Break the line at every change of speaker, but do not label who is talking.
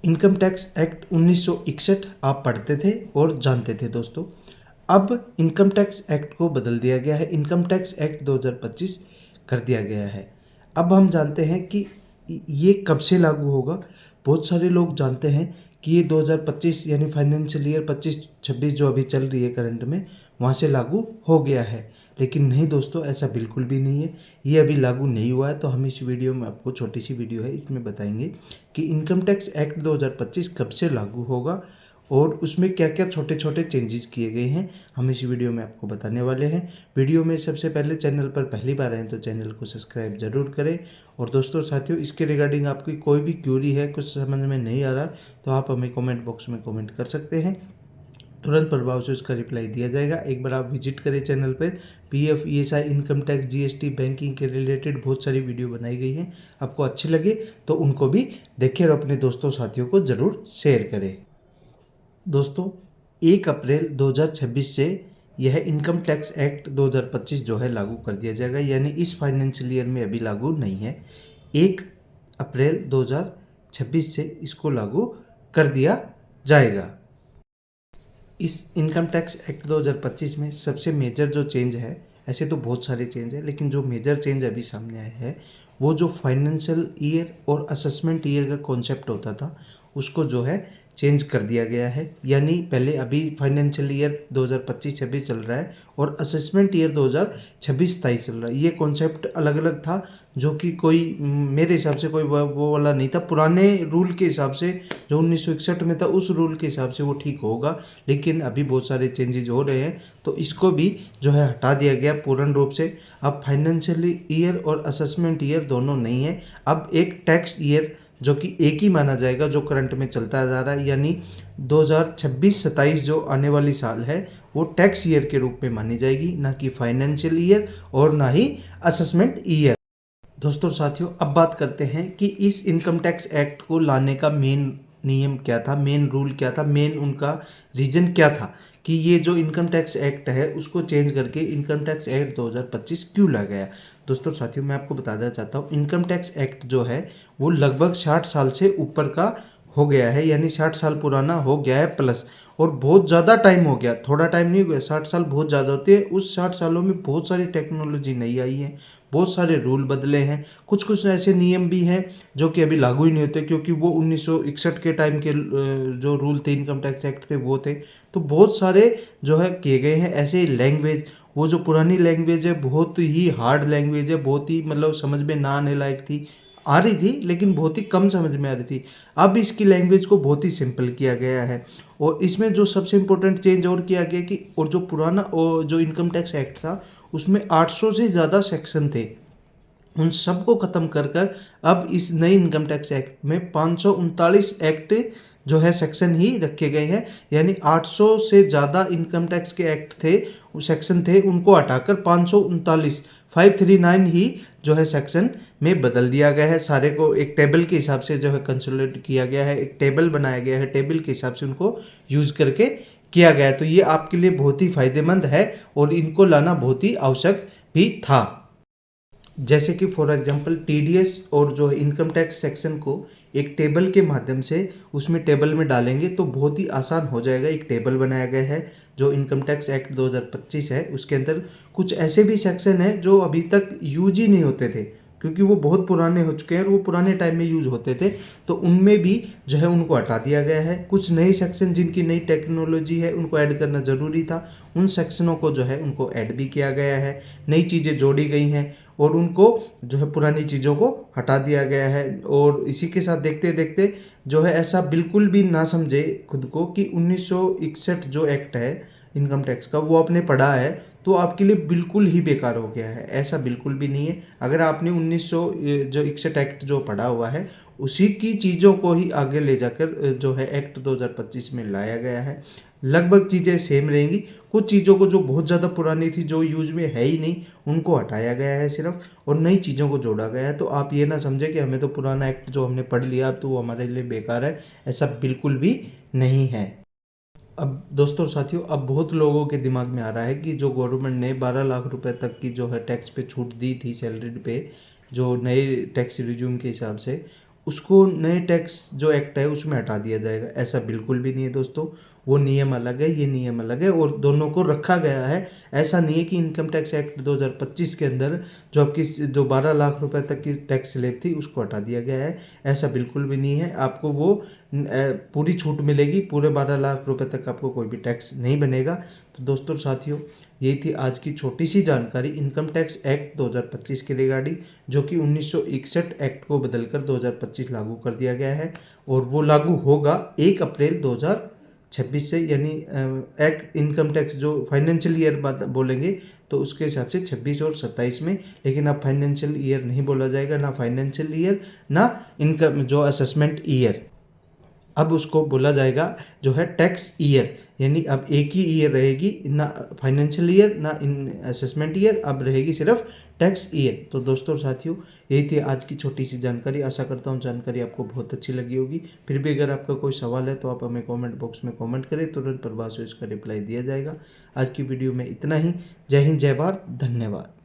Income tax act 1961 आप पढ़ते थे और जानते थे दोस्तों। अब इनकम टैक्स एक्ट को बदल दिया गया है, इनकम टैक्स एक्ट 2025 कर दिया गया है। अब हम जानते हैं कि ये कब से लागू होगा। बहुत सारे लोग जानते हैं कि ये 2025 यानी फाइनेंशियल ईयर 25-26 जो अभी चल रही है करंट में, वहाँ से लागू हो गया है। लेकिन नहीं दोस्तों, ऐसा बिल्कुल भी नहीं है, ये अभी लागू नहीं हुआ है। तो हम इस वीडियो में, आपको छोटी सी वीडियो है, इसमें बताएंगे कि इनकम टैक्स एक्ट 2025 कब से लागू होगा और उसमें क्या क्या छोटे छोटे चेंजेस किए गए हैं, हम इस वीडियो में आपको बताने वाले हैं। वीडियो में सबसे पहले चैनल पर पहली बार आए तो चैनल को सब्सक्राइब जरूर करें। और दोस्तों साथियों, इसके रिगार्डिंग आपकी कोई भी क्यूरी है, कुछ समझ में नहीं आ रहा, तो आप हमें कमेंट बॉक्स में कमेंट कर सकते हैं, तुरंत प्रभाव से उसका रिप्लाई दिया जाएगा। एक बार आप विजिट करें चैनल पर, PF, ESI, income tax, GST, banking के रिलेटेड बहुत सारी वीडियो बनाई गई हैं। आपको अच्छी लगे तो उनको भी देखें और अपने दोस्तों साथियों को ज़रूर शेयर करें। दोस्तों, 1 अप्रैल 2026 से यह इनकम टैक्स एक्ट 2025 जो है लागू कर दिया जाएगा, यानी इस फाइनेंशियल ईयर में अभी लागू नहीं है। 1 अप्रैल 2026 से इसको लागू कर दिया जाएगा। इस इनकम टैक्स एक्ट 2025 में सबसे मेजर जो चेंज है, ऐसे तो बहुत सारे चेंज है, लेकिन जो मेजर चेंज अभी सामने आया है वो जो फाइनेंशियल ईयर और असेसमेंट ईयर का कॉन्सेप्ट होता था, उसको जो है चेंज कर दिया गया है। यानी पहले अभी फाइनेंशियल ईयर 2025-26 चल रहा है और असेसमेंट ईयर 2026-27 चल रहा है। ये कॉन्सेप्ट अलग अलग था, जो कि कोई मेरे हिसाब से कोई वो वाला नहीं था। पुराने रूल के हिसाब से जो 1961 में था, उस रूल के हिसाब से वो ठीक होगा, लेकिन अभी बहुत सारे चेंजेज हो रहे हैं, तो इसको भी जो है हटा दिया गया पूर्ण रूप से। अब फाइनेंशियल ईयर और असेसमेंट ईयर दोनों नहीं है, अब एक टैक्स ईयर जो कि एक ही माना जाएगा, जो करंट में चलता जा रहा है, यानी 2026-27 जो आने वाली साल है वो टैक्स ईयर के रूप में मानी जाएगी, ना कि फाइनेंशियल ईयर और ना ही असेसमेंट ईयर। दोस्तों साथियों, अब बात करते हैं कि इस इनकम टैक्स एक्ट को लाने का मेन नियम क्या था, मेन रूल क्या था, मेन उनका रीजन क्या था कि ये जो इनकम टैक्स एक्ट है उसको चेंज करके इनकम टैक्स एक्ट 2025 क्यों लाया गया। दोस्तों साथियों, मैं आपको बताना चाहता हूँ, इनकम टैक्स एक्ट जो है वो लगभग 60 साल से ऊपर का हो गया है, यानी 60 साल पुराना हो गया है प्लस, और बहुत ज़्यादा टाइम हो गया, थोड़ा टाइम नहीं हो गया, 60 साल बहुत ज़्यादा होते हैं। उस 60 सालों में बहुत सारी टेक्नोलॉजी नई आई है, बहुत सारे रूल बदले हैं, कुछ कुछ ऐसे नियम भी हैं जो कि अभी लागू ही नहीं होते, क्योंकि वो 1961 के टाइम के जो रूल थे, इनकम टैक्स एक्ट थे, वो थे। तो बहुत सारे जो है किए गए हैं। ऐसे ही लैंग्वेज, वो जो पुरानी लैंग्वेज है बहुत ही हार्ड लैंग्वेज है, बहुत ही मतलब समझ में ना आने लायक थी, आ रही थी लेकिन बहुत ही कम समझ में आ रही थी। अब इसकी लैंग्वेज को बहुत ही सिंपल किया गया है। और इसमें जो सबसे इम्पोर्टेंट चेंज और किया गया कि, और जो पुराना और जो इनकम टैक्स एक्ट था उसमें 800 से ज़्यादा सेक्शन थे, उन सबको ख़त्म कर कर अब इस नई इनकम टैक्स एक्ट में 539 एक्ट जो है सेक्शन ही रखे गए हैं। यानी 800 से ज़्यादा इनकम टैक्स के एक्ट थे, सेक्शन थे, उनको हटाकर 539 539 ही जो है सेक्शन में बदल दिया गया है। सारे को एक टेबल के हिसाब से जो है कंसोलिडेट किया गया है, एक टेबल बनाया गया है, टेबल के हिसाब से उनको यूज करके किया गया है। तो ये आपके लिए बहुत ही फायदेमंद है और इनको लाना बहुत ही आवश्यक भी था। जैसे कि फॉर एग्जांपल टीडीएस और जो है इनकम टैक्स सेक्शन को एक टेबल के माध्यम से उसमें टेबल में डालेंगे तो बहुत ही आसान हो जाएगा। एक टेबल बनाया गया है जो इनकम टैक्स एक्ट 2025 है, उसके अंदर कुछ ऐसे भी सेक्शन है जो अभी तक यूज ही नहीं होते थे, क्योंकि वो बहुत पुराने हो चुके हैं और वो पुराने टाइम में यूज होते थे, तो उनमें भी जो है उनको हटा दिया गया है। कुछ नए सेक्शन जिनकी नई टेक्नोलॉजी है उनको ऐड करना ज़रूरी था, उन सेक्शनों को जो है उनको ऐड भी किया गया है, नई चीज़ें जोड़ी गई हैं और उनको जो है पुरानी चीज़ों को हटा दिया गया है। और इसी के साथ देखते देखते जो है ऐसा बिल्कुल भी ना समझे खुद को कि 1961 जो एक्ट है इनकम टैक्स का वो आपने पढ़ा है तो आपके लिए बिल्कुल ही बेकार हो गया है, ऐसा बिल्कुल भी नहीं है। अगर आपने 1961 एक्ट जो पढ़ा हुआ है उसी की चीज़ों को ही आगे ले जाकर जो है एक्ट 2025 में लाया गया है। लगभग चीज़ें सेम रहेंगी, कुछ चीज़ों को जो बहुत ज़्यादा पुरानी थी, जो यूज में है ही नहीं, उनको हटाया गया है सिर्फ, और नई चीज़ों को जोड़ा गया है। तो आप ये ना समझे कि हमें तो पुराना एक्ट जो हमने पढ़ लिया अब तो वो हमारे लिए बेकार है, ऐसा बिल्कुल भी नहीं है। अब दोस्तों साथियों, अब बहुत लोगों के दिमाग में आ रहा है कि जो गवर्नमेंट ने 12 लाख रुपए तक की जो है टैक्स पे छूट दी थी सैलरी पे, जो नए टैक्स रिज्यूम के हिसाब से, उसको नए टैक्स जो एक्ट है उसमें हटा दिया जाएगा। ऐसा बिल्कुल भी नहीं है दोस्तों, वो नियम अलग है, ये नियम अलग है और दोनों को रखा गया है। ऐसा नहीं है कि इनकम टैक्स एक्ट 2025 के अंदर जो आपकी जो 12 लाख रुपए तक की टैक्स स्लैब थी उसको हटा दिया गया है। ऐसा बिल्कुल भी नहीं है, आपको वो पूरी छूट मिलेगी, पूरे 12 लाख रुपए तक आपको कोई भी टैक्स नहीं बनेगा। तो दोस्तों साथियों, यही थी आज की छोटी सी जानकारी इनकम टैक्स एक्ट 2025 के रिगार्डिंग, जो कि 1961 एक्ट को बदलकर 2025 लागू कर दिया गया है और वो लागू होगा 1 अप्रैल 2026 से। यानी एक्ट इनकम टैक्स जो फाइनेंशियल ईयर बोलेंगे तो उसके हिसाब से 26 और 27 में, लेकिन अब फाइनेंशियल ईयर नहीं बोला जाएगा, ना फाइनेंशियल ईयर ना इनकम जो असेसमेंट ईयर, अब उसको बोला जाएगा जो है टैक्स ईयर। यानी अब एक ही ईयर रहेगी, ना फाइनेंशियल ईयर ना इन असेसमेंट ईयर, अब रहेगी सिर्फ टैक्स ईयर। तो दोस्तों साथियों, यही थी आज की छोटी सी जानकारी। आशा करता हूँ जानकारी आपको बहुत अच्छी लगी होगी। फिर भी अगर आपका कोई सवाल है तो आप हमें कमेंट बॉक्स में कमेंट करें, तुरंत प्रभाव से इसका रिप्लाई दिया जाएगा। आज की वीडियो में इतना ही। जय हिंद, जय भारत, धन्यवाद।